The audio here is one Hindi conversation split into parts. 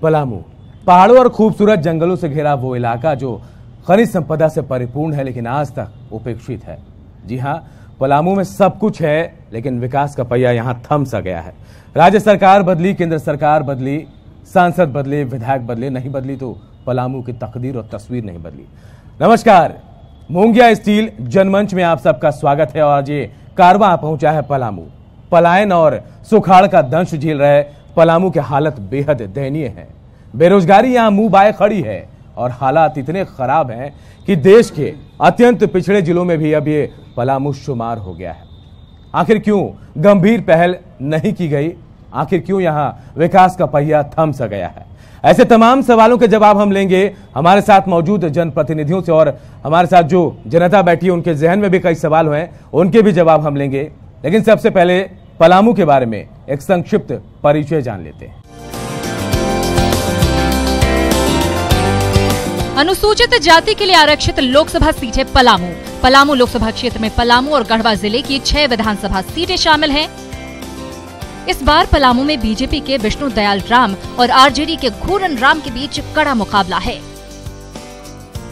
पलामू पहाड़ों और खूबसूरत जंगलों से घिरा वो इलाका जो खनिज संपदा से परिपूर्ण है लेकिन आज तक उपेक्षित है। जी हां, पलामू में सब कुछ है लेकिन विकास का पहिया यहां थम सा गया है। राज्य सरकार बदली, केंद्र सरकार बदली, सांसद बदले, विधायक बदले, नहीं बदली तो पलामू की तकदीर और तस्वीर नहीं बदली। नमस्कार, मोंगिया स्टील जनमंच में आप सबका स्वागत है। और आज ये कारवां पहुंचा है पलामू। पलायन और सुखाड़ का दंश झेल रहे पलामू की हालत बेहद दयनीय है। बेरोजगारी यहां मुंह बाए खड़ी है और हालात इतने खराब हैं कि देश के अत्यंत पिछड़े जिलों में भी अब ये पलामू शुमार हो गया है। आखिर क्यों गंभीर पहल नहीं की गई? आखिर क्यों यहां विकास का पहिया थम सा गया है? ऐसे तमाम सवालों के जवाब हम लेंगे हमारे साथ मौजूद जनप्रतिनिधियों से, और हमारे साथ जो जनता बैठी है उनके जहन में भी कई सवाल हैं, उनके भी जवाब हम लेंगे। लेकिन सबसे पहले पलामू के बारे में एक संक्षिप्त परिचय जान लेते हैं। अनुसूचित जाति के लिए आरक्षित लोकसभा सीट है पलामू। पलामू लोकसभा क्षेत्र में पलामू और गढ़वा जिले की 6 विधानसभा सीटें शामिल हैं। इस बार पलामू में बीजेपी के विष्णु दयाल राम और आरजेडी के घूरन राम के बीच कड़ा मुकाबला है।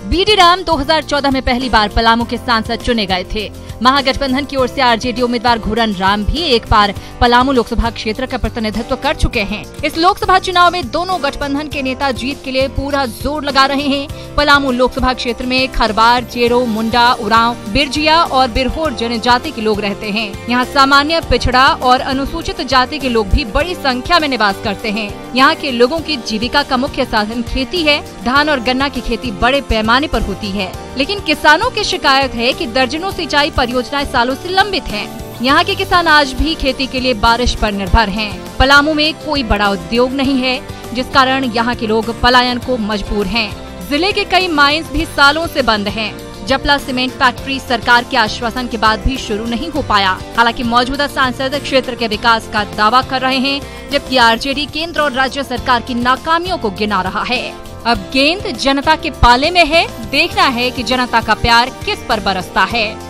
बीडी राम 2014 में पहली बार पलामू के सांसद चुने गए थे। महागठबंधन की ओर से आरजेडी उम्मीदवार घूरन राम भी एक बार पलामू लोकसभा क्षेत्र का प्रतिनिधित्व कर चुके हैं। इस लोकसभा चुनाव में दोनों गठबंधन के नेता जीत के लिए पूरा जोर लगा रहे हैं। पलामू लोकसभा क्षेत्र में खरवार, चेरो, मुंडा, उरांव, बिरजिया और बिरहोर जनजाति के लोग रहते हैं। यहाँ सामान्य, पिछड़ा और अनुसूचित जाति के लोग भी बड़ी संख्या में निवास करते हैं। यहाँ के लोगों की जीविका का मुख्य साधन खेती है। धान और गन्ना की खेती बड़े पैमाने पर होती है, लेकिन किसानों की शिकायत है कि दर्जनों सिंचाई परियोजनाएं सालों से लंबित हैं। यहाँ के किसान आज भी खेती के लिए बारिश पर निर्भर हैं। पलामू में कोई बड़ा उद्योग नहीं है, जिस कारण यहाँ के लोग पलायन को मजबूर हैं। जिले के कई माइंस भी सालों से बंद हैं। जपला सीमेंट फैक्ट्री सरकार के आश्वासन के बाद भी शुरू नहीं हो पाया। हालांकि मौजूदा सांसद क्षेत्र के विकास का दावा कर रहे हैं, जबकि आरजेडी केंद्र और राज्य सरकार की नाकामियों को गिना रहा है। अब गेंद जनता के पाले में है। देखना है कि जनता का प्यार किस पर बरसता है।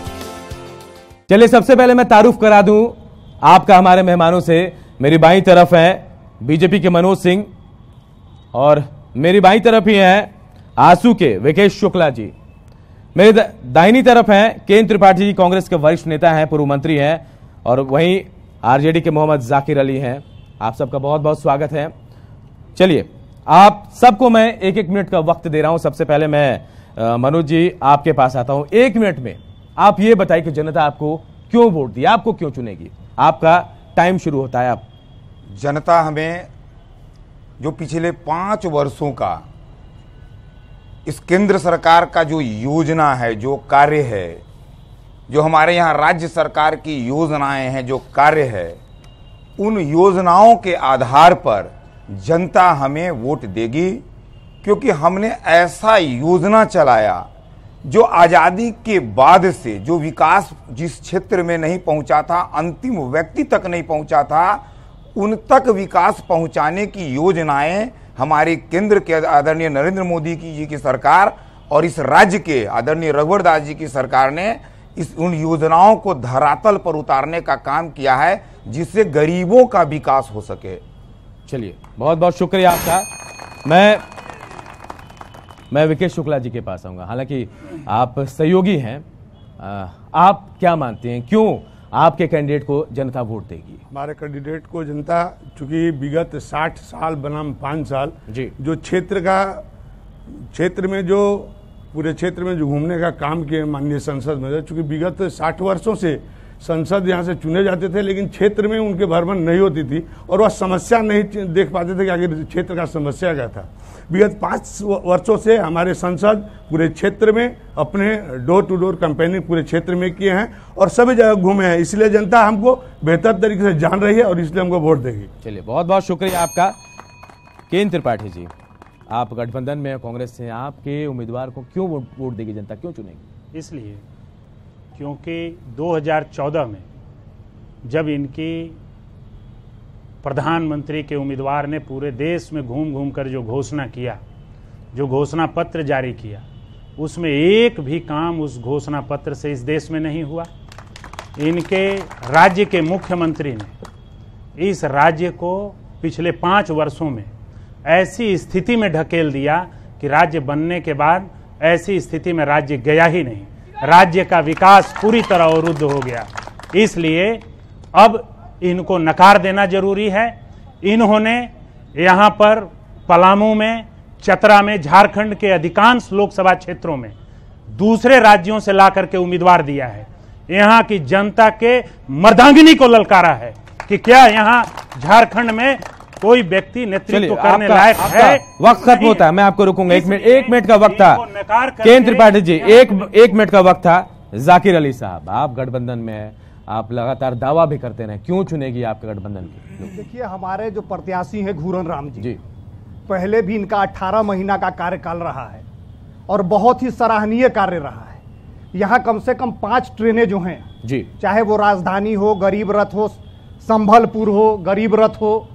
चलिए, सबसे पहले मैं तारुफ करा दूं आपका हमारे मेहमानों से। मेरी बाईं तरफ है बीजेपी के मनोज सिंह और मेरी बाईं तरफ ही है आसू के विकेश शुक्ला जी। मेरी दाहिनी तरफ है केन त्रिपाठी जी, कांग्रेस के वरिष्ठ नेता हैं, पूर्व मंत्री हैं, और वहीं आरजेडी के मोहम्मद जाकिर अली हैं। आप सबका बहुत बहुत स्वागत है। चलिए, आप सबको मैं एक एक मिनट का वक्त दे रहा हूं। सबसे पहले मैं मनोज जी आपके पास आता हूं। 1 मिनट में आप ये बताइए कि जनता आपको क्यों वोट दिया, आपको क्यों चुनेगी? आपका टाइम शुरू होता है। आप जनता हमें जो पिछले 5 वर्षों का इस केंद्र सरकार का जो योजना है, जो कार्य है, जो हमारे यहाँ राज्य सरकार की योजनाएं हैं, जो कार्य है, उन योजनाओं के आधार पर जनता हमें वोट देगी। क्योंकि हमने ऐसा योजना चलाया जो आजादी के बाद से जो विकास जिस क्षेत्र में नहीं पहुंचा था, अंतिम व्यक्ति तक नहीं पहुंचा था, उन तक विकास पहुंचाने की योजनाएं हमारे केंद्र के आदरणीय नरेंद्र मोदी जी की सरकार और इस राज्य के आदरणीय रघुवर दास जी की सरकार ने उन योजनाओं को धरातल पर उतारने का काम किया है, जिससे गरीबों का विकास हो सके। चलिए, बहुत बहुत शुक्रिया आपका। मैं विकेश शुक्ला जी के पास आऊंगा। हालांकि आप सहयोगी हैं, आप क्या मानते हैं, क्यों आपके कैंडिडेट को जनता वोट देगी? हमारे कैंडिडेट को जनता, चूंकि विगत 60 साल बनाम 5 साल जी जो क्षेत्र में जो पूरे क्षेत्र में जो घूमने का काम किए माननीय संसद में, चूंकि विगत 60 वर्षों से संसद यहाँ से चुने जाते थे, लेकिन क्षेत्र में उनके भ्रमण नहीं होती थी और वह समस्या नहीं देख पाते थे कि आखिर क्षेत्र का समस्या क्या था। विगत 5 वर्षों से हमारे सांसद पूरे क्षेत्र में अपने डोर टू डोर कैंपेनिंग पूरे क्षेत्र में किए हैं और सभी जगह घूमे हैं। इसलिए जनता हमको बेहतर तरीके से जान रही है और इसलिए हमको वोट देगी। चलिए, बहुत बहुत शुक्रिया आपका। केन त्रिपाठी जी, आप गठबंधन में कांग्रेस से, आपके उम्मीदवार को क्यों वोट देगी जनता, क्यों चुनेगी? इसलिए क्योंकि 2014 में जब इनकी प्रधानमंत्री के उम्मीदवार ने पूरे देश में घूम घूम कर जो घोषणा किया, जो घोषणा पत्र जारी किया, उसमें एक भी काम उस घोषणा पत्र से इस देश में नहीं हुआ। इनके राज्य के मुख्यमंत्री ने इस राज्य को पिछले 5 वर्षों में ऐसी स्थिति में ढकेल दिया कि राज्य बनने के बाद ऐसी स्थिति में राज्य गया ही नहीं। राज्य का विकास पूरी तरह अवरुद्ध हो गया। इसलिए अब इनको नकार देना जरूरी है। इन्होंने यहाँ पर पलामू में, चतरा में, झारखंड के अधिकांश लोकसभा क्षेत्रों में दूसरे राज्यों से ला करके उम्मीदवार दिया है। यहाँ की जनता के मर्दांगिनी को ललकारा है कि क्या यहाँ झारखंड में कोई व्यक्ति नेतृत्व करने लायक है। वक्त खत्म होता है, मैं आपको रुकूंगा। एक मिनट का वक्त था। केंद्र त्रिपाठी जी, एक मिनट का वक्त था। जाकिर अली साहब, आप गठबंधन में हैं, आप लगातार दावा भी करते रहे, क्यों चुनेगी आपके गठबंधन की? देखिए, हमारे जो प्रत्याशी हैं घूरन राम जी, जी, पहले भी इनका 18 महीना का कार्यकाल रहा है और बहुत ही सराहनीय कार्य रहा है। यहाँ कम से कम 5 ट्रेनें जो हैं जी, चाहे वो राजधानी हो, गरीब रथ हो, संभलपुर हो, गरीब रथ हो,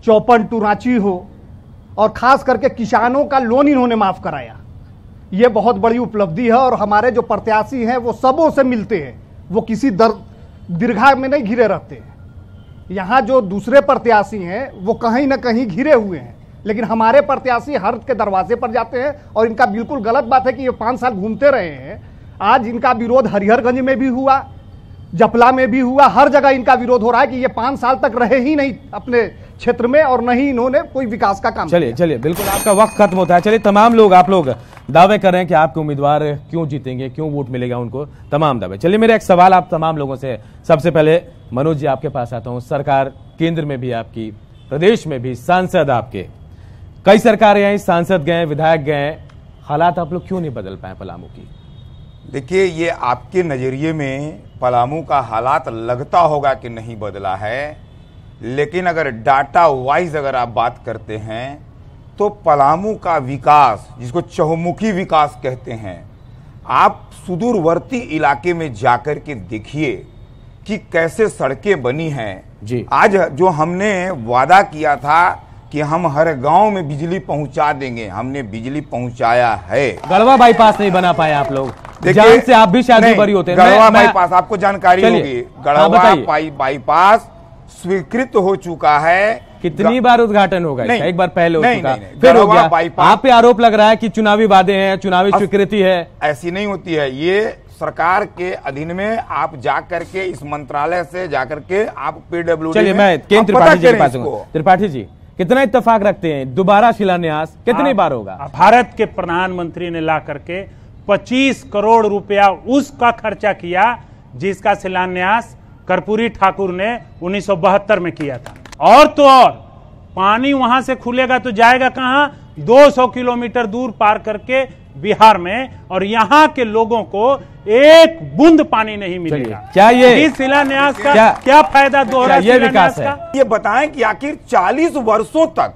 चौपन टू रांची हो, और खास करके किसानों का लोन इन्होंने माफ कराया। ये बहुत बड़ी उपलब्धि है और हमारे जो प्रत्याशी हैं वो सबों से मिलते हैं, वो किसी दीर्घा में नहीं घिरे रहते हैं। यहाँ जो दूसरे प्रत्याशी हैं वो कहीं ना कहीं घिरे हुए हैं, लेकिन हमारे प्रत्याशी हर के दरवाजे पर जाते हैं। और इनका बिल्कुल गलत बात है कि ये 5 साल घूमते रहे हैं। आज इनका विरोध हरिहरगंज में भी हुआ, जपला में भी हुआ, हर जगह इनका विरोध हो रहा है कि ये 5 साल तक रहे ही नहीं अपने क्षेत्र में और नहीं इन्होंने कोई विकास का काम। चलिए बिल्कुल, आपका वक्त खत्म होता है। चलिए, तमाम लोग, आप लोग दावे कर रहे हैं कि आपके उम्मीदवार क्यों जीतेंगे, क्यों वोट मिलेगा उनको, तमाम दावे। चलिए, मेरा एक सवाल आप तमाम लोगों से, सबसे पहले मनोज जी आपके पास आता हूं। सरकार केंद्र में भी आपकी, प्रदेश में भी, सांसद आपके, कई सरकारें आई, सांसद गए, विधायक गए, हालात आप लोग क्यों नहीं बदल पाए पलामू की? देखिए, ये आपके नजरिए में पलामू का हालात लगता होगा कि नहीं बदला है, लेकिन अगर डाटा वाइज अगर आप बात करते हैं तो पलामू का विकास, जिसको चहुमुखी विकास कहते हैं, आप सुदूरवर्ती इलाके में जाकर के देखिए कि कैसे सड़कें बनी हैं जी। आज जो हमने वादा किया था कि हम हर गांव में बिजली पहुंचा देंगे, हमने बिजली पहुंचाया है। गढ़वा बाईपास नहीं बना पाए आप लोग, जान से आप भी शादी बरी होते हैं। गढ़वा बाईपास आपको जानकारी होगी, गढ़वा बाईपास स्वीकृत हो चुका है। कितनी बार उद्घाटन होगा? एक बार पहले हो चुका, नहीं, फिर हो गया। आप पे आरोप लग रहा है कि चुनावी वादे हैं, चुनावी स्वीकृति है। ऐसी नहीं होती है। ये सरकार के अधीन में आप जाकर के इस मंत्रालय से जाकर के आप PWD, चलिए मैं केंद्र त्रिपाठी जी के पास हूं। त्रिपाठी जी, कितना इत्तेफाक रखते हैं, दोबारा शिलान्यास कितनी बार होगा? भारत के प्रधानमंत्री ने ला करके 25 करोड़ रुपया उसका खर्चा किया जिसका शिलान्यास कर्पूरी ठाकुर ने 1972 में किया था। और तो और पानी वहां से खुलेगा तो जाएगा कहां? 200 किलोमीटर दूर पार करके बिहार में, और यहां के लोगों को एक बूंद पानी नहीं मिलेगा। क्या ये शिलान्यास का क्या फायदा? दोहरा ये विकास है? ये बताएं कि आखिर 40 वर्षों तक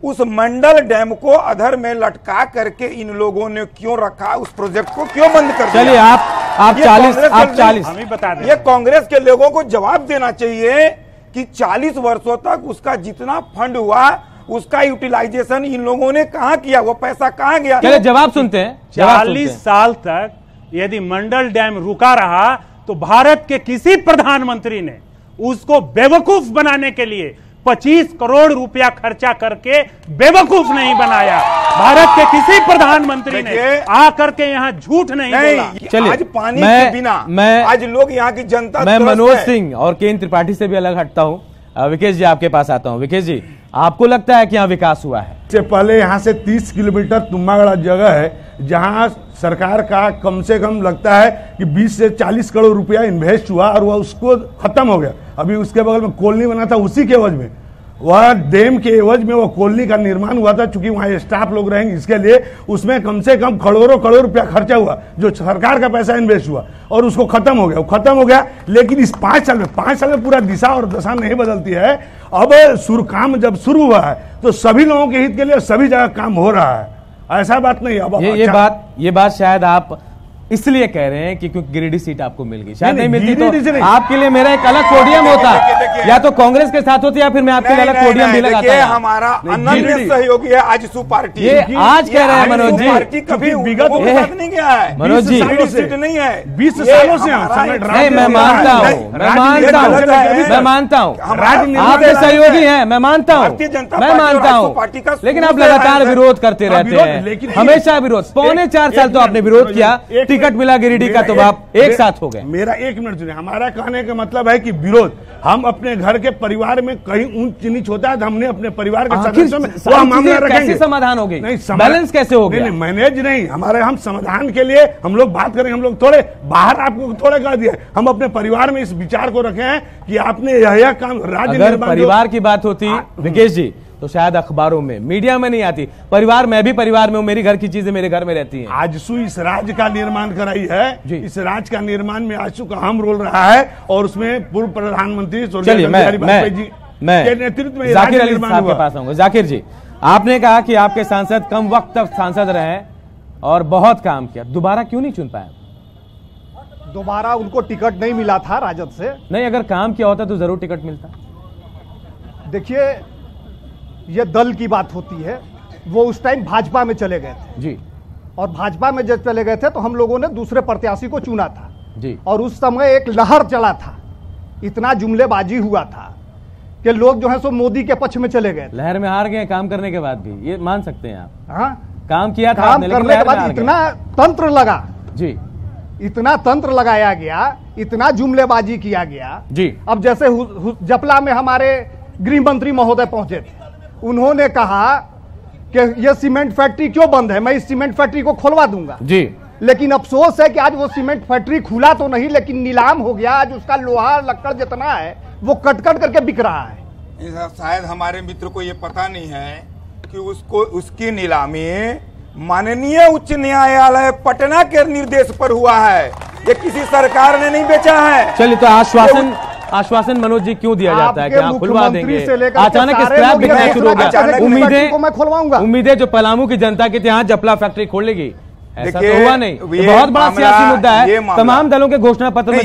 उस मंडल डैम को अधर में लटका करके इन लोगों ने क्यों रखा? उस प्रोजेक्ट को क्यों बंद कर दिया? चलिए, आप 40 हम ही बता दें। ये कांग्रेस के लोगों को जवाब देना चाहिए कि 40 वर्षों तक उसका जितना फंड हुआ उसका यूटिलाइजेशन इन लोगों ने कहां किया? वो पैसा कहां गया? चलिए, जवाब सुनते हैं। 40 साल तक यदि मंडल डैम रुका रहा तो भारत के किसी प्रधानमंत्री ने उसको बेवकूफ बनाने के लिए 25 करोड़ रुपया खर्चा करके बेवकूफ नहीं बनाया। भारत के किसी प्रधानमंत्री ने आकर के यहाँ झूठ नहीं बोला। चलिए, आज पानी के बिना आज लोग यहाँ की जनता। मैं मनोज सिंह और केंद्र त्रिपाठी से भी अलग हटता हूँ। विकेश जी आपके पास आता हूँ। विकेश जी, आपको लगता है कि यहाँ विकास हुआ है? इससे पहले यहाँ से 30 किलोमीटर तुम्बागढ़ जगह है जहाँ सरकार का कम से कम लगता है कि 20 से 40 करोड़ रुपया इन्वेस्ट हुआ और वह उसको खत्म हो गया। अभी उसके बगल में कॉलोनी बना था, उसी के एवज में, वह डैम के एवज में वो कॉलोनी का निर्माण हुआ था। चूंकि वहाँ स्टाफ लोग रहेंगे, इसके लिए उसमें कम से कम करोड़ों करोड़ रुपया खर्चा हुआ, जो सरकार का पैसा इन्वेस्ट हुआ, और उसको खत्म हो गया। वो खत्म हो गया, लेकिन इस 5 साल में पूरा दिशा और दशा नहीं बदलती है। अब काम जब शुरू हुआ है तो सभी लोगों के हित के लिए सभी जगह काम हो रहा है, ऐसा बात नहीं। अब ये बात शायद आप इसलिए कह रहे हैं कि क्योंकि गिरिडीह सीट आपको मिल गई, शायद नहीं मिलती गिरिडीह से तो नहीं। आपके लिए मेरा एक अलग पोडियम होता, या तो कांग्रेस के साथ होती या फिर मैं आपके लिए अलग पोडियम भी लगाता। देखिए, हमारा अनन्य सहयोगी है आजसू पार्टी। ये आज कह रहे हैं मनोज जी, पार्टी कभी विगत वो बात नहीं गया है। मनोज जी, 20 सालों से नहीं है, 20 सालों से नहीं, मैं मानता हूँ, मैं मानता हूँ, मैं मानता हूँ, आप सहयोगी हैं, मैं मानता हूँ, मैं मानता हूँ, लेकिन आप लगातार विरोध करते रहते हैं, हमेशा विरोध। 4.25 साल तो आपने विरोध किया, टिकट मिला गिरिडीह का तो आप एक साथ हो गए। मेरा 1 मिनट सुनिए, हमारा कहने का मतलब है कि विरोध, हम अपने घर के परिवार में कहीं ऊंच नीच होता है तो हमने अपने परिवार के सदस्यों में वह मामला रखेंगे। कैसे समाधान हो गई? नहीं, बैलेंस कैसे हो गया? नहीं, मैनेज नहीं, हमारे हम समाधान के लिए हम लोग बात करेंगे। हम लोग थोड़े बाहर आपको थोड़े कह दिया, हम अपने परिवार में इस विचार को रखे हैं कि आपने यह काम राज्य अगर परिवार की बात होती विकेश जी तो शायद अखबारों में, मीडिया में नहीं आती। परिवार, मैं भी परिवार में हूं, मेरी घर की चीजें मेरे घर में रहती हैं। आजसू इस राज्य का निर्माण कराई है जी। इस राज्य का निर्माण में आजसू का अहम रोल रहा है और उसमें पूर्व प्रधानमंत्री चलिए मैं के नेतृत्व में जाकिर अली साहब के पास आऊंगा। जाकिर जी, आपने कहा कि आपके सांसद कम वक्त तक सांसद रहे और बहुत काम किया, दोबारा क्यों नहीं चुन पाए? दोबारा उनको टिकट नहीं मिला था राजद से। नहीं, अगर काम किया होता तो जरूर टिकट मिलता। देखिए, ये दल की बात होती है, वो उस टाइम भाजपा में चले गए थे जी, और भाजपा में जब चले गए थे तो हम लोगों ने दूसरे प्रत्याशी को चुना था जी, और उस समय एक लहर चला था, इतना जुमलेबाजी हुआ था कि लोग जो है सो मोदी के पक्ष में चले गए। लहर में हार गए काम करने के बाद भी, ये मान सकते हैं आप? हाँ, काम किया था काम आपने, लेकिन करने के लहर में बाद हार गए। इतना तंत्र लगा जी, इतना तंत्र लगाया गया, इतना जुमलेबाजी किया गया जी। अब जैसे जपला में हमारे गृह मंत्री महोदय पहुंचे थे, उन्होंने कहा कि यह सीमेंट फैक्ट्री क्यों बंद है, मैं इस सीमेंट फैक्ट्री को खोलवा दूंगा जी। लेकिन अफसोस है कि आज वो सीमेंट फैक्ट्री खुला तो नहीं, लेकिन नीलाम हो गया। आज उसका लोहा लक्कड़ जितना है वो कट कट करके बिक रहा है। शायद हमारे मित्र को ये पता नहीं है कि उसको उसकी नीलामी माननीय उच्च न्यायालय पटना के निर्देश पर हुआ है, ये किसी सरकार ने नहीं बेचा है। चलिए, तो आश्वासन मनोज जी क्यों दिया जाता है कि हाँ खुलवा देंगे? अचानक स्क्रैप बिकना शुरू हो गया। उम्मीदें जो पलामू की जनता की थी, यहाँ जपला फैक्ट्री खोल लेगी, ऐसा तो हुआ नहीं। ये बहुत बड़ा सियासी मुद्दा है, तमाम दलों के घोषणा पत्र में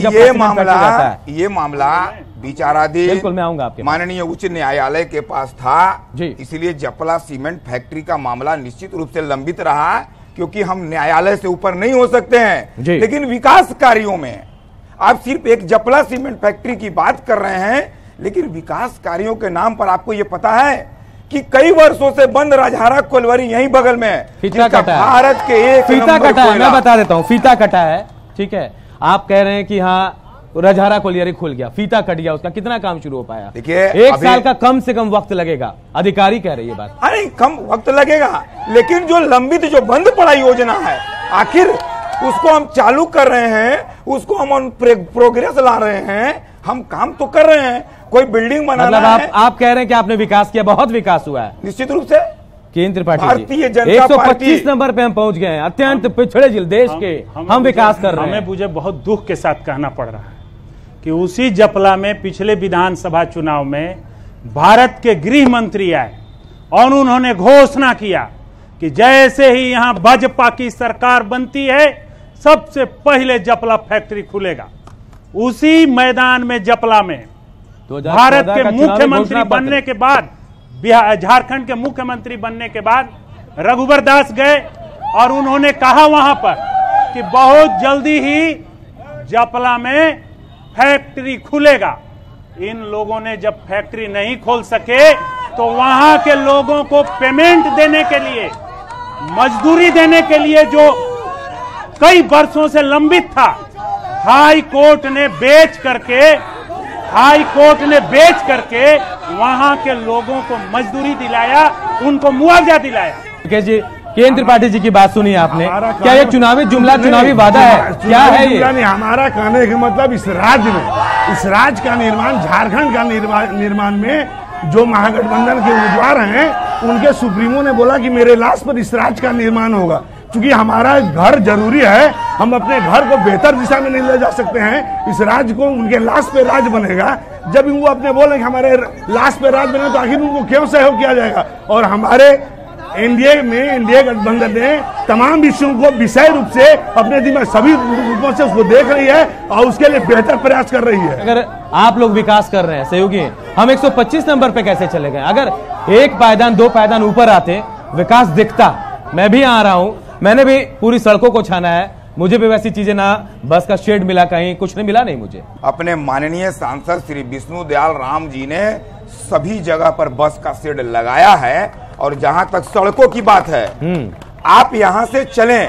ये मामला विचाराधीन, बिल्कुल मैं आऊंगा आपके माननीय उच्च न्यायालय के पास था जी। इसलिए जपला सीमेंट फैक्ट्री का मामला निश्चित रूप से लंबित रहा, क्योंकि हम न्यायालय से ऊपर नहीं हो सकते हैं। लेकिन विकास कार्यों में आप सिर्फ एक जपला सीमेंट फैक्ट्री की बात कर रहे हैं, लेकिन विकास कार्यों के नाम पर आपको ये पता है कि कई वर्षों से बंद राजहारा कोलवरी यहीं बगल में है, फीता कटा है, भारत के एक फीता कटा है, मैं बता देता हूँ, फीता कटा है, ठीक है। आप कह रहे हैं कि हाँ राजहारा कोलियरी खुल गया, फीता कट गया, उसका कितना काम शुरू हो पाया? देखिए, 1 साल का कम से कम वक्त लगेगा, अधिकारी कह रहे हैं ये बात। अरे कम वक्त लगेगा, लेकिन जो लंबित जो बंद पड़ा योजना है, आखिर उसको हम चालू कर रहे हैं, उसको हम प्रोग्रेस ला रहे हैं, हम काम तो कर रहे हैं। कोई बिल्डिंग बनाना मतलब है, आप कह रहे हैं कि आपने विकास किया, बहुत विकास हुआ है निश्चित रूप से। केंद्र पार्टी भारतीय जनता 125 नंबर पे हम पहुंच गए हैं, अत्यंत पिछड़े जिले देश के हम विकास कर रहे हैं। हमें मुझे बहुत दुख के साथ कहना पड़ रहा है कि उसी जपला में पिछले विधानसभा चुनाव में भारत के गृह मंत्री आए और उन्होंने घोषणा किया कि जैसे ही यहां भाजपा की सरकार बनती है सबसे पहले जपला फैक्ट्री खुलेगा। उसी मैदान में जपला में भारत के मुख्यमंत्री बनने के बाद, झारखंड के मुख्यमंत्री बनने के बाद रघुवर दास गए और उन्होंने कहा वहां पर कि बहुत जल्दी ही जपला में फैक्ट्री खुलेगा। इन लोगों ने जब फैक्ट्री नहीं खोल सके तो वहां के लोगों को पेमेंट देने के लिए, मजदूरी देने के लिए जो कई वर्षों से लंबित था, हाई कोर्ट ने बेच करके वहां के लोगों को मजदूरी दिलाया, उनको मुआवजा दिलाया। जी, केंद्र पार्टी जी की बात सुनी आपने, क्या ये चुनावी जुमला, चुनावी वादा है, क्या है ये? नहीं, हमारा कहने का मतलब इस राज्य का निर्माण, झारखंड का निर्माण में जो महागठबंधन के उम्मीदवार हैं उनके सुप्रीमो ने बोला कि मेरे लाश पर इस राज्य का निर्माण होगा। क्योंकि हमारा घर जरूरी है, हम अपने घर को बेहतर दिशा में नहीं ले जा सकते हैं, इस राज्य को उनके लाश पे राज बनेगा। जब वो अपने बोले कि हमारे लाश पे राज बनेगा तो आखिर उनको क्यों सहयोग किया जाएगा? और हमारे एनडीए गठबंधन ने तमाम विषयों को विषय रूप से अपने दिमाग सभी रूपों से उसको देख रही है और उसके लिए बेहतर प्रयास कर रही है। अगर आप लोग विकास कर रहे हैं सहयोगी, हम 125 नंबर पे कैसे चले गए? अगर एक पायदान दो पायदान ऊपर आते विकास दिखता। मैं भी आ रहा हूं, मैंने भी पूरी सड़कों को छाना है, मुझे भी वैसी चीजें ना बस का शेड मिला, कहीं कुछ नहीं मिला नहीं मुझे। अपने माननीय सांसद श्री विष्णु दयाल राम जी ने सभी जगह पर बस का शेड लगाया है। और जहां तक सड़कों की बात है, आप यहां से चलें,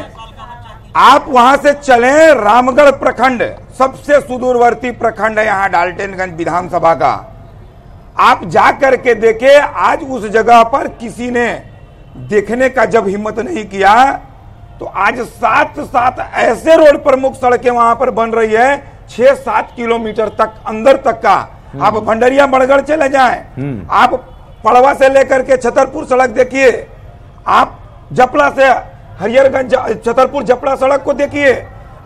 आप वहां से चलें, रामगढ़ प्रखंड सबसे सुदूरवर्ती प्रखंड है यहाँ डाल्टनगंज विधानसभा का। आप जा करके देखे, आज उस जगह पर किसी ने देखने का जब हिम्मत नहीं किया, तो आज 7 ऐसे रोड प्रमुख सड़कें वहां पर बन रही है 6-7 किलोमीटर तक अंदर तक का। आप भंडरिया बड़गढ़ चले जाएं, आप पड़वा से लेकर के छतरपुर सड़क देखिए, आप जपला से हरिहरगंज छतरपुर जपला सड़क को देखिए,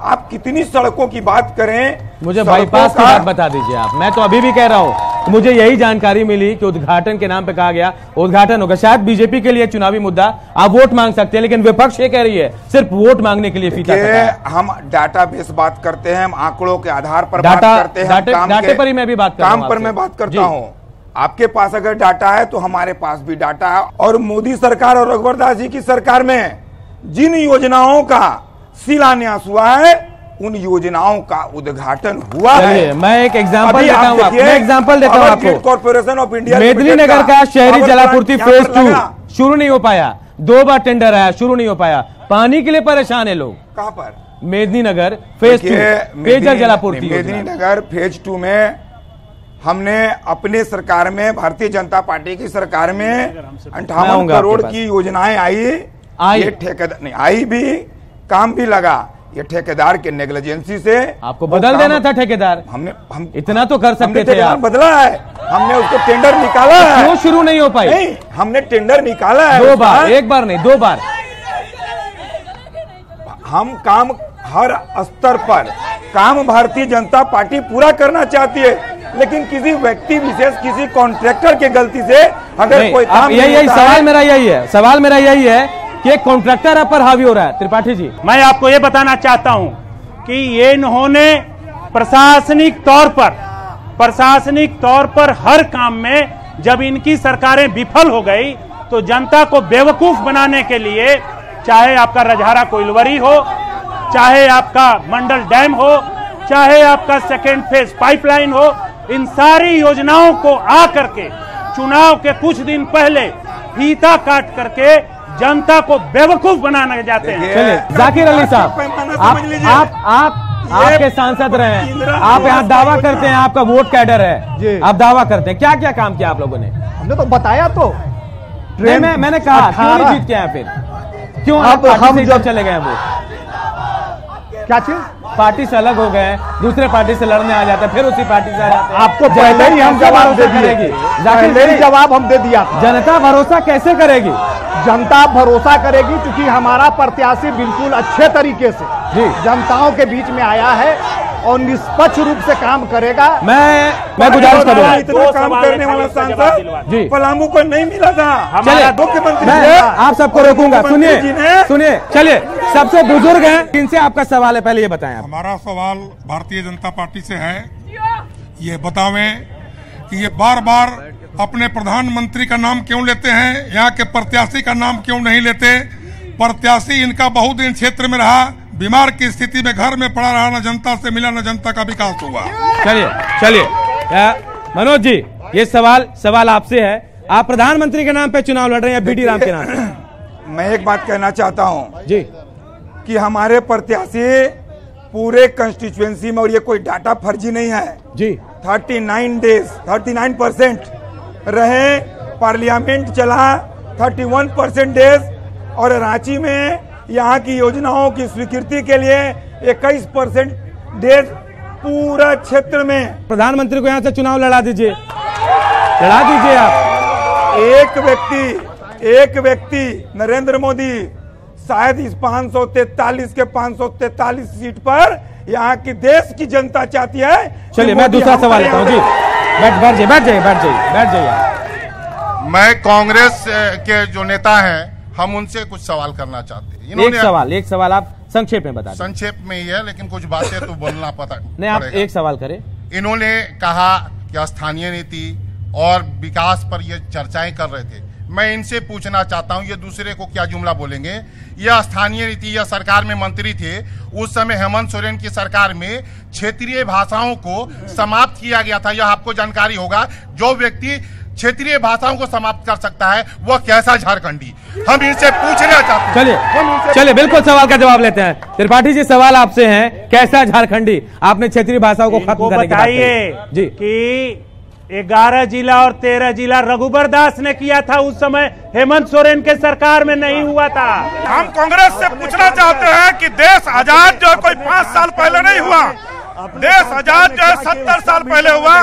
आप कितनी सड़कों की बात करें। मुझे बाईपास की बात बता दीजिए आप। मैं तो अभी भी कह रहा हूं, मुझे यही जानकारी मिली कि उद्घाटन के नाम पे कहा गया उद्घाटन होगा। शायद बीजेपी के लिए चुनावी मुद्दा, आप वोट मांग सकते हैं, लेकिन विपक्ष ये कह रही है सिर्फ वोट मांगने के लिए फीता कटा है। हम डाटा बेस बात करते हैं, हम आंकड़ों के आधार पर बात करते हैं, डाटे पर ही मैं भी बात काम पर मैं बात करता हूँ। आपके पास अगर डाटा है तो हमारे पास भी डाटा है। और मोदी सरकार और रघुवर दास जी की सरकार में जिन योजनाओं का शिलान्यास हुआ है, उन योजनाओं का उद्घाटन हुआ है। मैं एक एग्जांपल देता हूं, मैं एग्जांपल देता हूं आपको। कॉर्पोरेशन ऑफ इंडिया मेदिनीनगर का शहरी जलापूर्ति फेज 2 शुरू नहीं हो पाया, 2 बार टेंडर आया, शुरू नहीं हो पाया। पानी के लिए परेशान है लोग। कहां पर? मेदिनीनगर फेज 2 पेयजल जलापूर्ति। मेदिनीनगर फेज 2 में हमने अपने सरकार में, भारतीय जनता पार्टी की सरकार में 58 करोड़ की योजनाएं आई। ये ठेकेदार नहीं आई, भी काम भी लगा, ये ठेकेदार के नेग्लिजेंसी से। आपको बदल देना था ठेकेदार। हम इतना तो कर सकते थे। आप बदला है, हमने उसको टेंडर निकाला है। क्यों शुरू नहीं हो पाई? नहीं, हमने टेंडर निकाला है 2 बार, एक बार नहीं 2 बार। हम काम हर स्तर पर काम भारतीय जनता पार्टी पूरा करना चाहती है, लेकिन किसी व्यक्ति विशेष, किसी कॉन्ट्रैक्टर के गलती से अगर कोई काम यही सवाल मेरा यही है, सवाल मेरा यही है कि कॉन्ट्रैक्टर आप पर हावी हो रहा है। त्रिपाठी जी, मैं आपको ये बताना चाहता हूं कि ये इन्होंने प्रशासनिक तौर पर हर काम में जब इनकी सरकारें विफल हो गई, तो जनता को बेवकूफ बनाने के लिए, चाहे आपका रजहारा कोइलवरी हो, चाहे आपका मंडल डैम हो, चाहे आपका सेकेंड फेज पाइपलाइन हो, इन सारी योजनाओं को आकर के चुनाव के कुछ दिन पहले फीता काट करके जनता को बेवकूफ बनाने जाते हैं। चलिए जाकिर अली साहब, आप आपके सांसद रहे हैं, आप यहाँ दावा करते हैं आपका वोट कैडर है, आप दावा करते हैं, क्या क्या काम किया आप लोगों ने? हमने तो बताया तो मैंने कहा क्यों नहीं जीत के आए फिर? क्यों आप हम जब चले गए वो क्या चीज? पार्टी से अलग हो गए, दूसरे पार्टी से लड़ने आ जाते हैं, फिर उसी पार्टी से आ जाते हैं। आपको पहले ही हम जवाब दे दिए, पहले ही जवाब हम दे दिया। जनता भरोसा कैसे करेगी? जनता भरोसा करेगी क्योंकि हमारा प्रत्याशी बिल्कुल अच्छे तरीके से जनताओं के बीच में आया है और निष्पक्ष रूप से काम करेगा। मैं गुजारिश करूंगा, इतना काम करने वाला सांसद पलामू को नहीं मिला था। चलिए मुख्यमंत्री, मैं आप सबको रोकूंगा, सुनिए। चलिए, सबसे बुजुर्ग हैं, किनसे आपका सवाल है, पहले ये बताएं आप। हमारा सवाल भारतीय जनता पार्टी से है, ये बतावें कि ये बार बार अपने प्रधानमंत्री का नाम क्यों लेते हैं, यहाँ के प्रत्याशी का नाम क्यों नहीं लेते? प्रत्याशी इनका बहुत दिन क्षेत्र में रहा, बीमार की स्थिति में घर में पड़ा रहा, न जनता से मिला, न जनता का विकास हुआ। चलिए मनोज जी, ये सवाल आपसे है। आप प्रधानमंत्री के नाम पे चुनाव लड़ रहे हैं, बीडी राम के नाम पे। मैं एक बात कहना चाहता हूं जी कि हमारे प्रत्याशी पूरे कंस्टिट्यूएंसी में, और ये कोई डाटा फर्जी नहीं है जी, 39% रहे, पार्लियामेंट चला 31% डेज, और रांची में यहाँ की योजनाओं की स्वीकृति के लिए 21% डेज पूरा क्षेत्र में। प्रधानमंत्री को यहाँ से चुनाव लड़ा दीजिए आप। एक व्यक्ति नरेंद्र मोदी शायद इस 543 के 543 सीट पर यहाँ की देश की जनता चाहती है। चलिए मैं दूसरा सवाल लेता हूँ जी, बैठ जाइए। मैं कांग्रेस के जो नेता हैं, हम उनसे कुछ सवाल करना चाहते हैं। एक सवाल आप संक्षेप में बता दें। संक्षेप में ही है, लेकिन कुछ बातें तो बोलना पता नहीं, आप एक सवाल करें। इन्होंने कहा कि स्थानीय नीति और विकास पर ये चर्चाएं कर रहे थे। मैं इनसे पूछना चाहता हूं, ये दूसरे को क्या जुमला बोलेंगे? यह स्थानीय नीति या सरकार में मंत्री थे, उस समय हेमंत सोरेन की सरकार में क्षेत्रीय भाषाओं को समाप्त किया गया था। यह आपको जानकारी होगा। जो व्यक्ति क्षेत्रीय भाषाओं को समाप्त कर सकता है वह कैसा झारखंडी? हम इनसे पूछना चाहते हैं। चलिए बिल्कुल सवाल का जवाब लेते हैं। त्रिपाठी जी, सवाल आपसे है, कैसा झारखंडी? आपने क्षेत्रीय भाषाओं को खत्म करने की बात कही जी कि 11 जिला और 13 जिला रघुबर दास ने किया था, उस समय हेमंत सोरेन के सरकार में नहीं हुआ था। हम कांग्रेस से पूछना चाहते हैं कि देश आजाद जो कोई 5 साल पहले नहीं हुआ, देश आजाद जो है 70 साल पहले हुआ।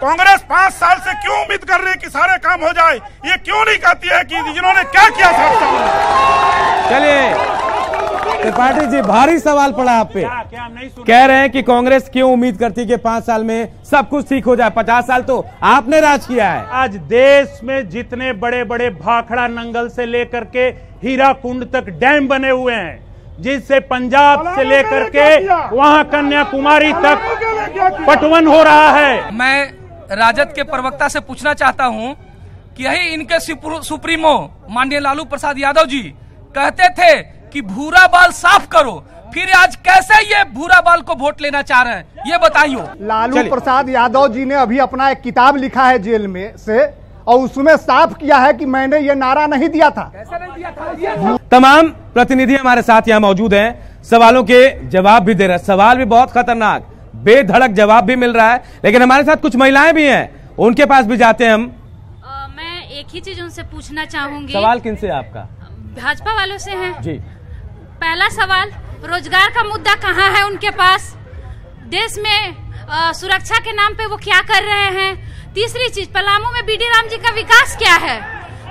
कांग्रेस 5 साल से क्यों उम्मीद कर रही है कि सारे काम हो जाए? ये क्यों नहीं कहती है कि जिन्होंने क्या किया 7 साल में? चलिए त्रिपाठी जी, भारी सवाल पड़ा आप पे। कह रहे हैं कि कांग्रेस क्यों उम्मीद करती है कि 5 साल में सब कुछ ठीक हो जाए? 50 साल तो आपने राज किया है। आज देश में जितने बड़े बड़े भाखड़ा नंगल से लेकर के हीराकुंड तक डैम बने हुए हैं, जिससे पंजाब से लेकर के वहां कन्याकुमारी तक पटवन हो रहा है। मैं राजद के प्रवक्ता से पूछना चाहता हूं कि यही इनके सुप्रीमो माननीय लालू प्रसाद यादव जी कहते थे कि भूरा बाल साफ करो, फिर आज कैसे ये भूरा बाल को वोट लेना चाह रहे हैं, ये बताइए। लालू प्रसाद यादव जी ने अभी अपना एक किताब लिखा है जेल में से, और उसमें साफ किया है कि मैंने ये नारा नहीं दिया था। कैसे नहीं दिया था? तमाम प्रतिनिधि हमारे साथ यहाँ मौजूद हैं, सवालों के जवाब भी दे रहे हैं। सवाल भी बहुत खतरनाक, बेधड़क जवाब भी मिल रहा है, लेकिन हमारे साथ कुछ महिलाएं भी हैं, उनके पास भी जाते हैं हम। मैं एक ही चीज उनसे पूछना चाहूंगी। सवाल किनसे आपका? भाजपा वालों से है जी। पहला सवाल, रोजगार का मुद्दा कहाँ है उनके पास? देश में सुरक्षा के नाम पे वो क्या कर रहे हैं? तीसरी चीज, पलामू में बीडी राम जी का विकास क्या है?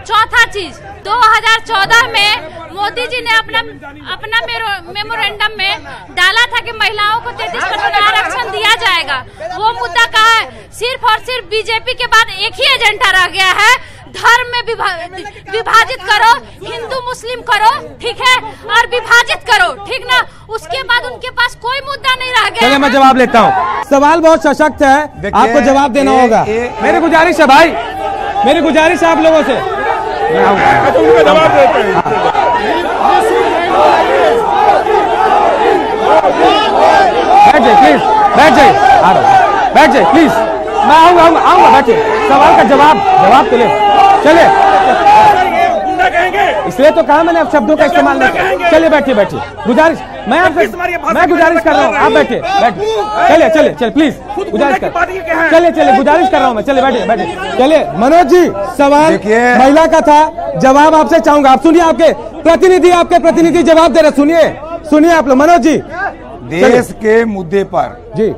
चौथा चीज, 2014 में मोदी जी ने अपना मेमोरेंडम में डाला था कि महिलाओं को 33% आरक्षण दिया जाएगा। वो मुद्दा कहाँ है? सिर्फ और सिर्फ बीजेपी के बाद एक ही एजेंडा रह गया है, धर्म में विभाजित करो, हिंदू मुस्लिम करो, ठीक है, और विभाजित करो, ठीक ना? उसके बाद उनके पास कोई मुद्दा नहीं रह गया। चलिए मैं जवाब लेता हूँ। सवाल बहुत सशक्त है, आपको जवाब देना होगा। मेरी गुजारिश है भाई, मेरी गुजारिश है आप लोगों से। जवाब देते हैं। बैठ जाइए प्लीज, बैठ जाइए, आ रहा हूं, बैठ जाइए प्लीज, मैं आऊंगा, बैठिए। सवाल का जवाब तो ले, चले। इसलिए तो कहा मैंने, अब शब्दों का इस्तेमाल नहीं किया। चलिए बैठिए, गुजारिश, मैं गुजारिश कर रहा हूँ, आप बैठिए, चलिए प्लीज, गुजारिश कर, चलिए गुजारिश कर रहा हूँ मैं, चलिए बैठिए। चलिए मनोज जी, सवाल महिला का था, जवाब आपसे चाहूंगा। आप सुनिए, आपके प्रतिनिधि जवाब दे रहे, सुनिए आप लोग। मनोज जी, देश के मुद्दे पर जी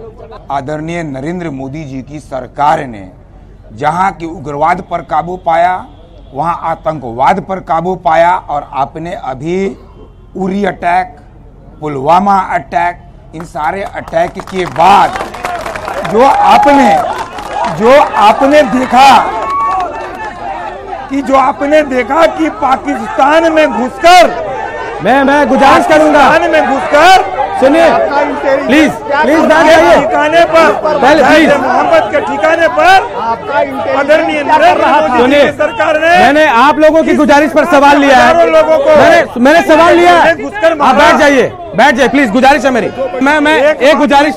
आदरणीय नरेंद्र मोदी जी की सरकार ने जहां की उग्रवाद पर काबू पाया, वहां आतंकवाद पर काबू पाया, और आपने अभी उरी अटैक, पुलवामा अटैक, इन सारे अटैक के बाद जो आपने देखा कि पाकिस्तान में घुसकर, मैं गुजारिश करूंगा, सुनिए प्लीज बैठ जाइए। ठिकाने पर पहले प्लीज, मोहम्मद के ठिकाने पर आदरणीय नरेंद्र सुनिए, सरकार ने मैंने आप लोगों की गुजारिश पर सवाल लिया है, मैंने सवाल लिया है। आप बैठ जाइए प्लीज, गुजारिश है मेरी। मैं एक गुजारिश,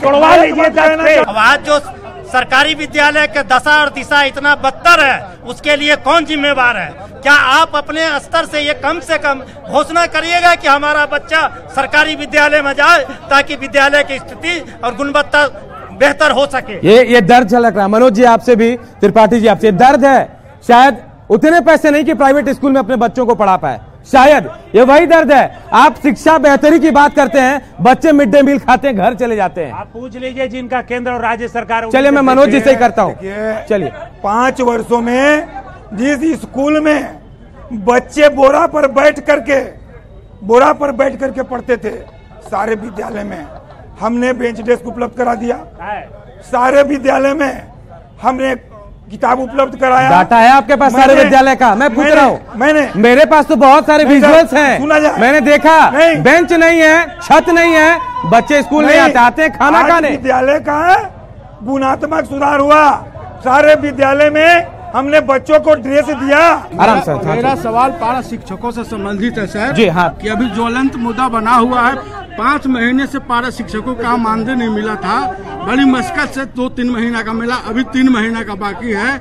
आज जो सरकारी विद्यालय के दशा और दिशा इतना बदतर है, उसके लिए कौन जिम्मेवार है? क्या आप अपने स्तर से ये कम से कम घोषणा करिएगा कि हमारा बच्चा सरकारी विद्यालय में जाए, ताकि विद्यालय की स्थिति और गुणवत्ता बेहतर हो सके? ये दर्द झलक रहा है मनोज जी, आपसे भी, त्रिपाठी जी आपसे। दर्द है, शायद उतने पैसे नहीं कि प्राइवेट स्कूल में अपने बच्चों को पढ़ा पाए, शायद ये वही दर्द है। आप शिक्षा बेहतरी की बात करते हैं, बच्चे मिड डे मील खाते हैं, घर चले जाते हैं। आप पूछ लीजिए जिनका केंद्र और राज्य सरकार। चलिए मैं मनोज जी से ही करता हूँ। चलिए, 5 वर्षों में जिस स्कूल में बच्चे बोरा पर बैठ करके पढ़ते थे, सारे विद्यालय में हमने बेंच डेस्क उपलब्ध करा दिया। सारे विद्यालय में हमने किताब उपलब्ध कराया। डाटा है आपके पास सारे विद्यालय का? मैं पूछ रहा हूँ। मेरे पास तो बहुत सारे विजुअल्स हैं, मैंने देखा। बेंच नहीं है, छत नहीं है, बच्चे स्कूल नहीं आते हैं खाना खाने। विद्यालय का गुणात्मक सुधार हुआ, सारे विद्यालय में हमने बच्चों को ड्रेस दिया। आराम से। मेरा सवाल पारा शिक्षकों से संबंधित है सर। जी हाँ। कि अभी ज्वलंत मुद्दा बना हुआ है, 5 महीने से पारा शिक्षकों का मानदेय नहीं मिला था, बड़ी मुश्किल से 2-3 महीना का मिला, अभी 3 महीना का बाकी है।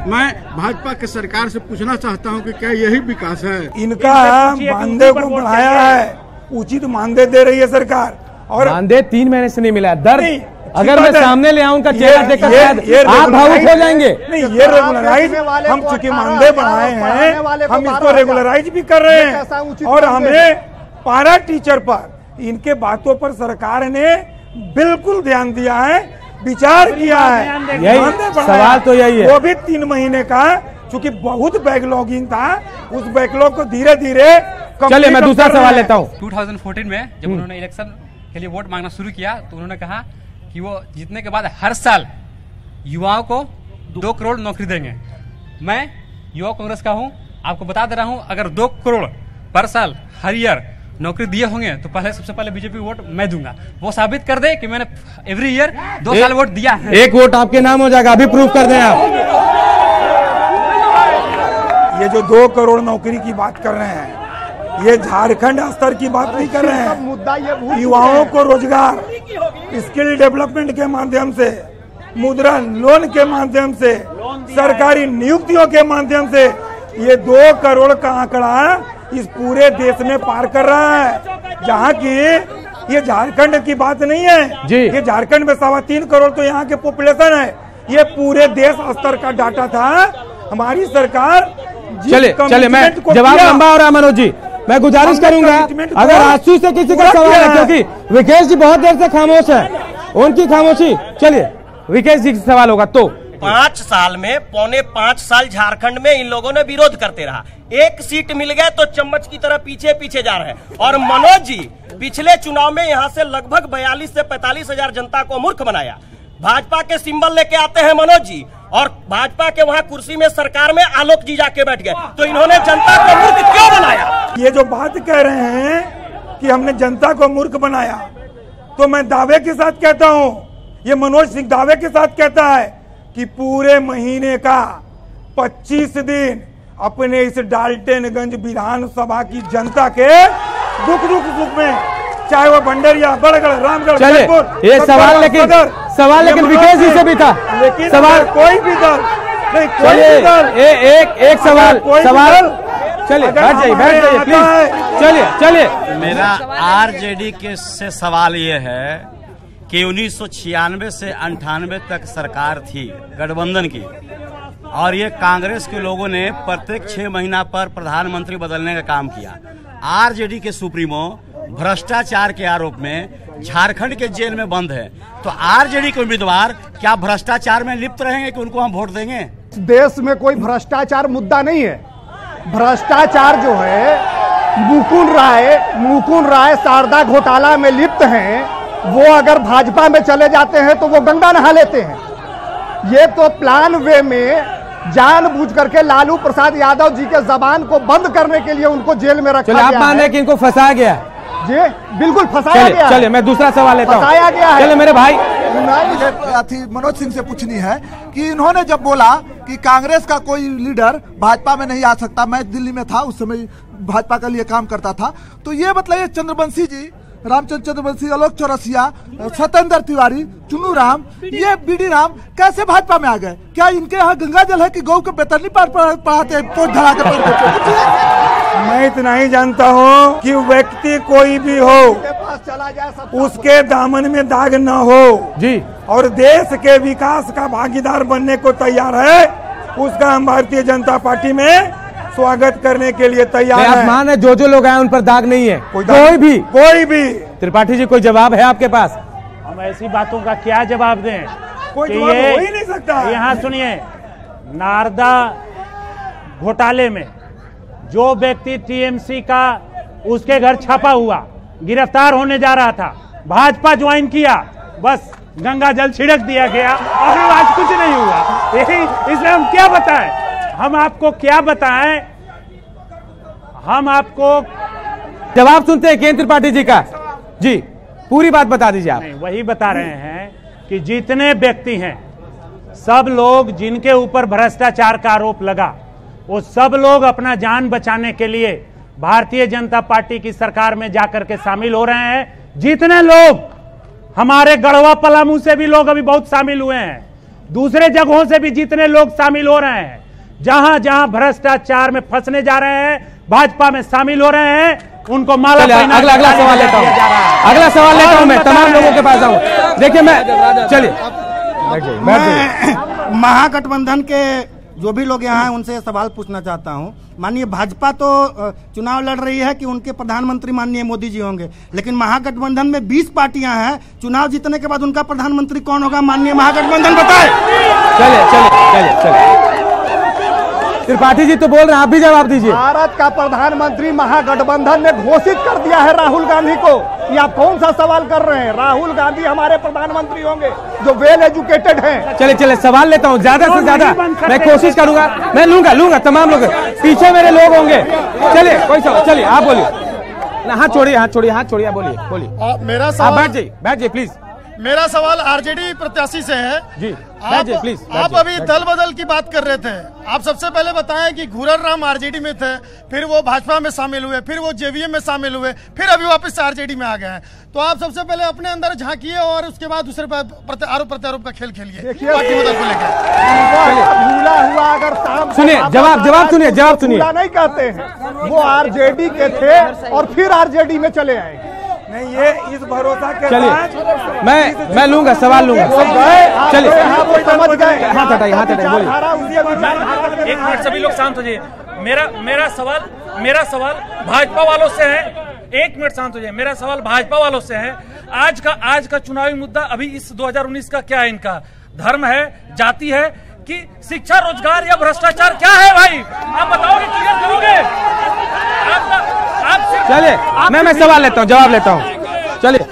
मैं भाजपा के सरकार से पूछना चाहता हूं कि क्या यही विकास है? इनका मानदेय को बढ़ाया है, उचित मानदेय दे रही है सरकार। और मानदेय 3 महीने से नहीं मिला। दर्द अगर मैं सामने ले आऊं का चेहरा देखकर आप भावुक हो जाएंगे। नहीं, ये रेगुलराइज हम चूंकि मानदेय बढ़ाए हैं, हम इसको रेगुलराइज भी कर रहे हैं। और हमें पारा टीचर पर इनके बातों पर सरकार ने बिल्कुल ध्यान दिया है, विचार किया है। यही सवाल तो यही है, वो भी 3 महीने का, चूंकि बहुत बैकलॉगिंग था, उस बैकलॉग को धीरे धीरे। चलिए मैं दूसरा सवाल लेता हूँ। 2014 में जब उन्होंने इलेक्शन के लिए वोट मांगना शुरू किया तो उन्होंने कहा कि वो जीतने के बाद हर साल युवाओं को 2 करोड़ नौकरी देंगे। मैं युवा कांग्रेस का हूं, आपको बता दे रहा हूं, अगर 2 करोड़ पर साल हर ईयर नौकरी दिए होंगे तो सबसे पहले बीजेपी वोट मैं दूंगा। वो साबित कर दे कि मैंने एवरी ईयर 2 साल वोट दिया है। 1 वोट आपके नाम हो जाएगा, अभी प्रूफ कर दें आप। ये जो 2 करोड़ नौकरी की बात कर रहे हैं, ये झारखंड स्तर की बात नहीं कर रहे हैं। युवाओं को रोजगार, स्किल डेवलपमेंट के माध्यम से, मुद्रा लोन के माध्यम से, सरकारी नियुक्तियों के माध्यम से ये 2 करोड़ का आंकड़ा इस पूरे देश में पार कर रहा है। जहाँ की ये झारखंड की बात नहीं है जी। ये झारखंड में 3.25 करोड़ तो यहाँ के पॉपुलेशन है। ये पूरे देश स्तर का डाटा था। हमारी सरकार चले मैं जवाब लंबा हो रहा मनोज जी, मैं गुजारिश करूंगा अगर आशु से किसी का सवाल है, क्योंकि विकेश जी बहुत देर से खामोश है, उनकी खामोशी। चलिए विकेश जी का सवाल होगा। तो 5 साल में 4.25 साल झारखंड में इन लोगों ने विरोध करते रहा, 1 सीट मिल गए तो चम्मच की तरह पीछे पीछे जा रहे हैं। और मनोज जी पिछले चुनाव में यहाँ से लगभग 42 से 45 हजार जनता को मूर्ख बनाया। भाजपा के सिंबल लेके आते हैं मनोज जी, और भाजपा के वहाँ कुर्सी में सरकार में आलोक जी जाके बैठ गए, तो इन्होंने जनता को मूर्ख क्यों बनाया? ये जो बात कह रहे हैं कि हमने जनता को मूर्ख बनाया, तो मैं दावे के साथ कहता हूँ, ये मनोज सिंह दावे के साथ कहता है कि पूरे महीने का 25 दिन अपने इस डाल्टनगंज विधानसभा की जनता के दुख सुख में, चाहे वो भंडरिया, बड़गढ़, रामगढ़, चले ये सवाल लेकिन विकेश जी से भी था। लेकिन सवाल कोई भी दल नहीं, कोई भी दल एक सवाल चलिए बैठ जाइए प्लीज। चलिए मेरा आरजेडी के से सवाल ये है कि 1996 से 98 तक सरकार थी गठबंधन की, और ये कांग्रेस के लोगों ने प्रत्येक 6 महीना पर प्रधानमंत्री बदलने का काम किया। आरजेडी के सुप्रीमो भ्रष्टाचार के आरोप में झारखंड के जेल में बंद है, तो आरजेडी के उम्मीदवार क्या भ्रष्टाचार में लिप्त रहेंगे कि उनको हम वोट देंगे? देश में कोई भ्रष्टाचार मुद्दा नहीं है। भ्रष्टाचार जो है मुकुल राय शारदा घोटाला में लिप्त हैं, वो अगर भाजपा में चले जाते हैं तो वो गंगा नहा लेते हैं। ये तो प्लान वे में जानबूझ करके लालू प्रसाद यादव जी के जबान को बंद करने के लिए उनको जेल में रखा गया है। आप मान रहे कि इनको फंसाया गया? जी बिल्कुल फंसाया गया। चलिए मैं दूसरा सवाल लेता हूं। फंसाया गया है। चलिए मेरे भाई मनोज सिंह से पूछनी है कि इन्होंने जब बोला कि कांग्रेस का कोई लीडर भाजपा में नहीं आ सकता, मैं दिल्ली में था उस समय, भाजपा के लिए काम करता था, तो ये मतलब ये चंद्रवंशी जी, रामचंद्र चंद्रवंशी, आलोक चौरसिया, सत्येंद्र तिवारी, चुन्नू राम, ये बीडी राम कैसे भाजपा में आ गए? क्या इनके यहाँ गंगा जल है कि गौ के बेतरनी पढ़ाते हैं पोट धरा के? मैं इतना ही जानता हूँ कि व्यक्ति कोई भी हो, उसके दामन में दाग न हो जी, और देश के विकास का भागीदार बनने को तैयार है, उसका हम भारतीय जनता पार्टी में स्वागत करने के लिए तैयार है। मान है जो लोग आए उन पर दाग नहीं है, कोई भी। त्रिपाठी जी कोई जवाब है आपके पास? हम ऐसी बातों का क्या जवाब दें? कोई जवाब हो ही नहीं सकता। यहाँ सुनिए, नारदा घोटाले में जो व्यक्ति टीएमसी का, उसके घर छापा हुआ, गिरफ्तार होने जा रहा था, भाजपा ज्वाइन किया, बस गंगा जल छिड़क दिया गया और आज कुछ नहीं हुआ। यही इसलिए हम क्या बताएं, हम आपको क्या बताएं, हम आपको जवाब सुनते हैं केंद्र त्रिपाठी जी का। जी पूरी बात बता दीजिए आप। नहीं, वही बता रहे हैं कि जितने व्यक्ति हैं, सब लोग जिनके ऊपर भ्रष्टाचार का आरोप लगा, वो सब लोग अपना जान बचाने के लिए भारतीय जनता पार्टी की सरकार में जाकर के शामिल हो रहे हैं। जितने लोग हमारे गढ़वा पलामू से भी लोग अभी बहुत शामिल हुए हैं, दूसरे जगहों से भी जितने लोग शामिल हो रहे हैं, जहां जहां भ्रष्टाचार में फंसने जा रहे हैं, भाजपा में शामिल हो रहे हैं, उनको माला अगला सवाल लेता हूं, अगला सवाल लेता हूं, मैं तमाम लोगों के पास आऊं। देखिए मैं चलिए महागठबंधन के जो भी लोग यहाँ हैं उनसे सवाल पूछना चाहता हूँ। माननीय भाजपा तो चुनाव लड़ रही है कि उनके प्रधानमंत्री माननीय मोदी जी होंगे, लेकिन महागठबंधन में 20 पार्टियां हैं। चुनाव जीतने के बाद उनका प्रधानमंत्री कौन होगा, माननीय महागठबंधन बताए। चलिए त्रिपाठी जी तो बोल रहे हैं, आप भी जवाब दीजिए। भारत का प्रधानमंत्री महागठबंधन ने घोषित कर दिया है राहुल गांधी को। ये आप कौन सा सवाल कर रहे हैं? राहुल गांधी हमारे प्रधानमंत्री होंगे जो वेल एजुकेटेड हैं। चलिए सवाल लेता हूँ, ज्यादा से ज्यादा मैं कोशिश करूंगा, मैं लूंगा तमाम लोग, पीछे मेरे लोग होंगे। चलिए कोई सवाल, चलिए आप बोलिए। हाथ छोड़िए, आप बोलिए। मेरा सवाल, बैठ जाइए प्लीज। मेरा सवाल आरजेडी प्रत्याशी से है। जी प्लीज। आप अभी दल बदल की बात कर रहे थे। आप सबसे पहले बताएं कि घूरर राम आरजेडी में थे, फिर वो भाजपा में शामिल हुए, फिर वो जेवीएम में शामिल हुए, फिर अभी वापस से आरजेडी में आ गए हैं। तो आप सबसे पहले अपने अंदर झांकिए और उसके बाद दूसरे आरोप प्रत्यारोप का खेल खेलिए पार्टी बदल को लेकर। भूला हुआ अगर सुनिए, जवाब सुनिए। नहीं कहते हैं, वो आरजेडी के थे और फिर आरजेडी में चले आए। नहीं, ये इस भरोसा के चलिए मैं लूंगा, सवाल लूंगा। चलिए समझ गए। हाथ हटाइए, एक मिनट सभी लोग शांत हो जाइए। मेरा सवाल भाजपा वालों से है। एक मिनट शांत हो जाइए। मेरा सवाल भाजपा वालों से है। आज का चुनावी मुद्दा अभी इस 2019 का क्या है? इनका धर्म है, जाति है कि शिक्षा, रोजगार या भ्रष्टाचार क्या है? भाई आप बताओगे, क्लियर करोगे? चलिए मैं सवाल लेता हूँ, जवाब लेता हूँ। चलिए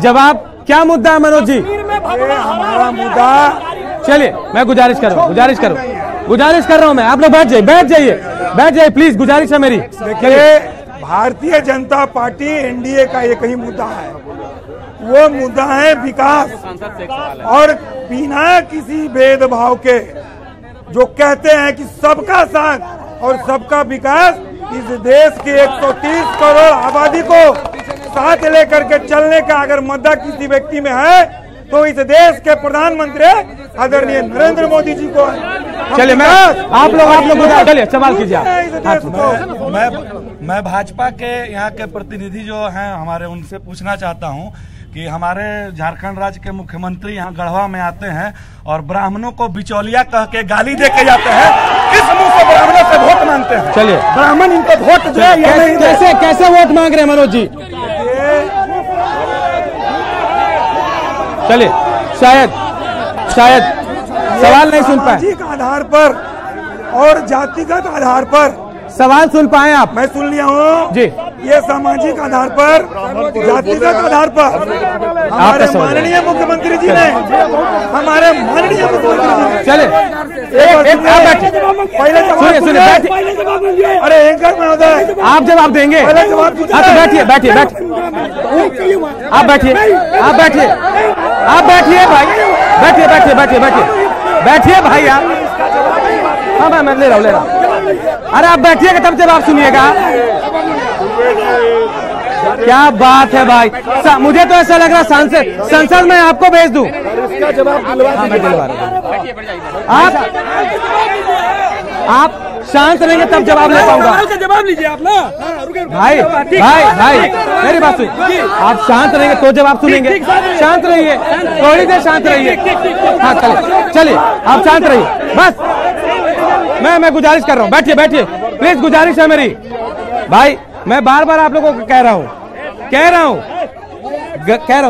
जवाब क्या मुद्दा है मनोज जी? हमारा मुद्दा, चलिए मैं गुजारिश कर रहा हूँ मैं, आप लोग बैठ जाइए प्लीज, गुजारिश है मेरी। देखिए, भारतीय जनता पार्टी एनडीए का एक ही मुद्दा है, वो मुद्दा है विकास। और बिना किसी भेदभाव के जो कहते हैं कि सबका साथ और सबका विकास, इस देश की 130 करोड़ आबादी को साथ लेकर के चलने का अगर मुद्दा किसी व्यक्ति में है तो इस देश के प्रधानमंत्री आदरणीय नरेंद्र मोदी जी को है। चलिए आप लोग चलिए सवाल कीजिए। मैं भाजपा के यहाँ के प्रतिनिधि जो हैं हमारे, उनसे पूछना चाहता हूँ कि हमारे झारखंड राज्य के मुख्यमंत्री यहाँ गढ़वा में आते हैं और ब्राह्मणों को बिचौलिया कह के गाली दे के जाते हैं। किस मुंह से ब्राह्मणों से वोट मांगते हैं? चलिए ब्राह्मण इनको वोट दे, कैसे वोट मांग रहे हैं मनोज जी? चलिए शायद सवाल नहीं सुन पाए। सामाजिक आधार पर और जातिगत आधार पर सवाल सुन पाए आप? मैं सुन लिया हूँ जी। ये सामाजिक आधार पर, जातिगत आधार पर हमारे माननीय मुख्यमंत्री जी ने चले पहले अरे एंकर महोदय आप जवाब देंगे? बैठिए आप बैठिए भाई आप। हाँ मैं ले रहा हूँ। अरे आप बैठिएगा तब जवाब सुनिएगा। क्या बात है भाई, मुझे तो ऐसा लग रहा संसद में आपको भेज दूं। इसका जवाब मैं दिलवा रहा हूं। आप शांत रहेंगे तब जवाब ले पाऊंगा। जवाब लीजिए आप ना। भाई मेरी बात सुनिए। आप शांत रहेंगे तो जवाब सुनेंगे। शांत रहिए, थोड़ी देर शांत रहिए। हाँ चलिए आप शांत रहिए बस। मैं गुजारिश कर रहा हूँ, बैठिए प्लीज, गुजारिश है मेरी। भाई मैं बार बार आप लोगों को कह रहा हूँ।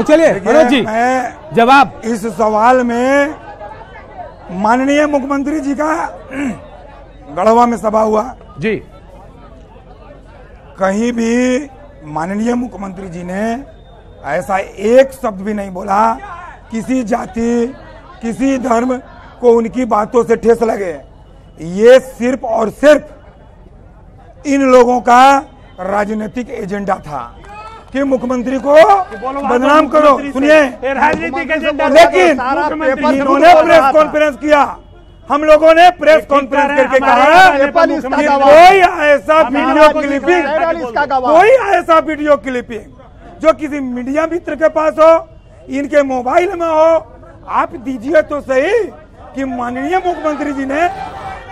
चलिए मनोज जी जवाब। इस सवाल में माननीय मुख्यमंत्री जी का गढ़वा में सभा हुआ जी। कहीं भी माननीय मुख्यमंत्री जी ने ऐसा एक शब्द भी नहीं बोला किसी जाति किसी धर्म को उनकी बातों से ठेस लगे। ये सिर्फ और सिर्फ इन लोगों का राजनीतिक एजेंडा था कि मुख्यमंत्री को बदनाम करो। सुनिए, लेकिन इन्होंने प्रेस कॉन्फ्रेंस किया, हम लोगों ने प्रेस कॉन्फ्रेंस करके कहा कि कोई ऐसा वीडियो क्लिपिंग जो किसी मीडिया मित्र के पास हो, इनके मोबाइल में हो, आप दीजिए तो सही कि माननीय मुख्यमंत्री जी ने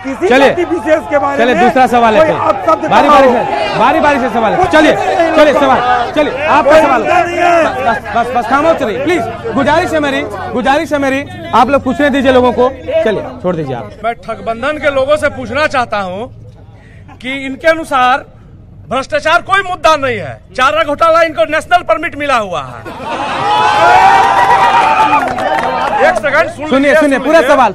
किसी जाति विशेष के बारे में दूसरा सवाल है, बारी बारी से सवाल है। चलिए सवाल, चलिए आपका सवाल। बस खामोश रहिए प्लीज, गुजारिश है मेरी, आप लोग पूछने दीजिए लोगों को। चलिए छोड़ दीजिए आप। मैं ठगबंधन के लोगों से पूछना चाहता हूं कि इनके अनुसार भ्रष्टाचार कोई मुद्दा नहीं है, चारा घोटाला इनको नेशनल परमिट मिला हुआ है। एक सेकंड सुनिए पूरा सवाल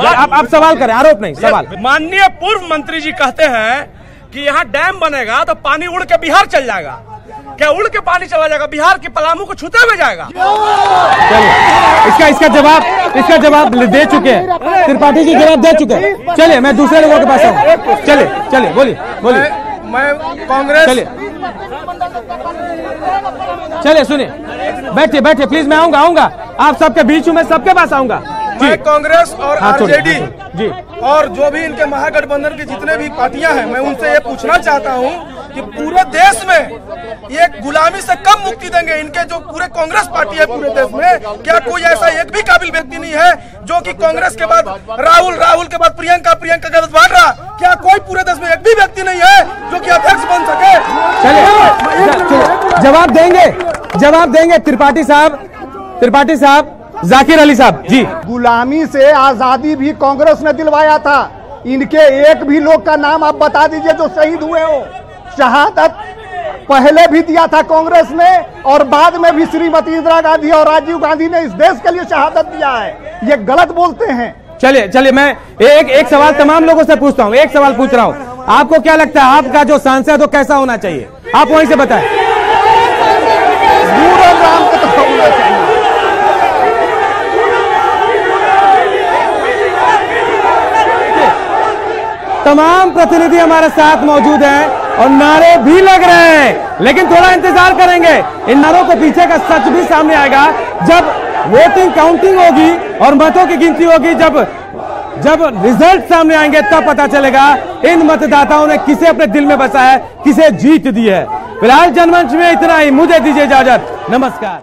आप सवाल करें, आरोप नहीं सवाल। माननीय पूर्व मंत्री जी कहते हैं कि यहाँ डैम बनेगा तो पानी उड़ के बिहार चल जाएगा। क्या उड़ के पानी चला जाएगा बिहार की पलामू को छूते हुए जाएगा? चलिए इसका जवाब दे चुके हैं, त्रिपाठी जी जवाब दे चुके हैं। चलिए मैं दूसरे लोगों के पास आऊँ। चलिए बोलिए। मैं कांग्रेस चलिए सुनिए, बैठिए प्लीज, मैं आऊंगा आप सबके बीच में, सबके पास आऊंगा। मैं कांग्रेस और आरजेडी जी और जो भी इनके महागठबंधन की जितने भी पार्टियां हैं, मैं उनसे ये पूछना चाहता हूं कि पूरे देश में ये गुलामी से कब मुक्ति देंगे? इनके जो पूरे कांग्रेस पार्टी है पूरे देश में, क्या कोई ऐसा एक भी काबिल व्यक्ति नहीं है जो कि कांग्रेस के बाद राहुल के बाद प्रियंका के बाद वाड्रा, क्या कोई पूरे देश में एक भी व्यक्ति नहीं है जो कि अध्यक्ष बन सके? चलिए जवाब देंगे त्रिपाठी साहब, जाकिर अली साहब जी। गुलामी से आजादी भी कांग्रेस ने दिलवाया था। इनके एक भी लोग का नाम आप बता दीजिए जो शहीद हुए हो। शहादत पहले भी दिया था कांग्रेस ने और बाद में भी श्रीमती इंदिरा गांधी और राजीव गांधी ने इस देश के लिए शहादत दिया है। ये गलत बोलते हैं। चलिए मैं एक सवाल तमाम लोगों से पूछता हूँ, एक सवाल पूछ रहा हूँ, आपको क्या लगता है आपका जो सांसद हो कैसा होना चाहिए? आप वहीं से बताएं। तमाम प्रतिनिधि हमारे साथ मौजूद हैं और नारे भी लग रहे हैं, लेकिन थोड़ा इंतजार करेंगे। इन नारों को पीछे का सच भी सामने आएगा जब वोटिंग काउंटिंग होगी और मतों की गिनती होगी। जब रिजल्ट सामने आएंगे तब पता चलेगा इन मतदाताओं ने किसे अपने दिल में बसा है, किसे जीत दी है। फिलहाल जनमंच में इतना ही, मुझे दीजिए इजाजत, नमस्कार।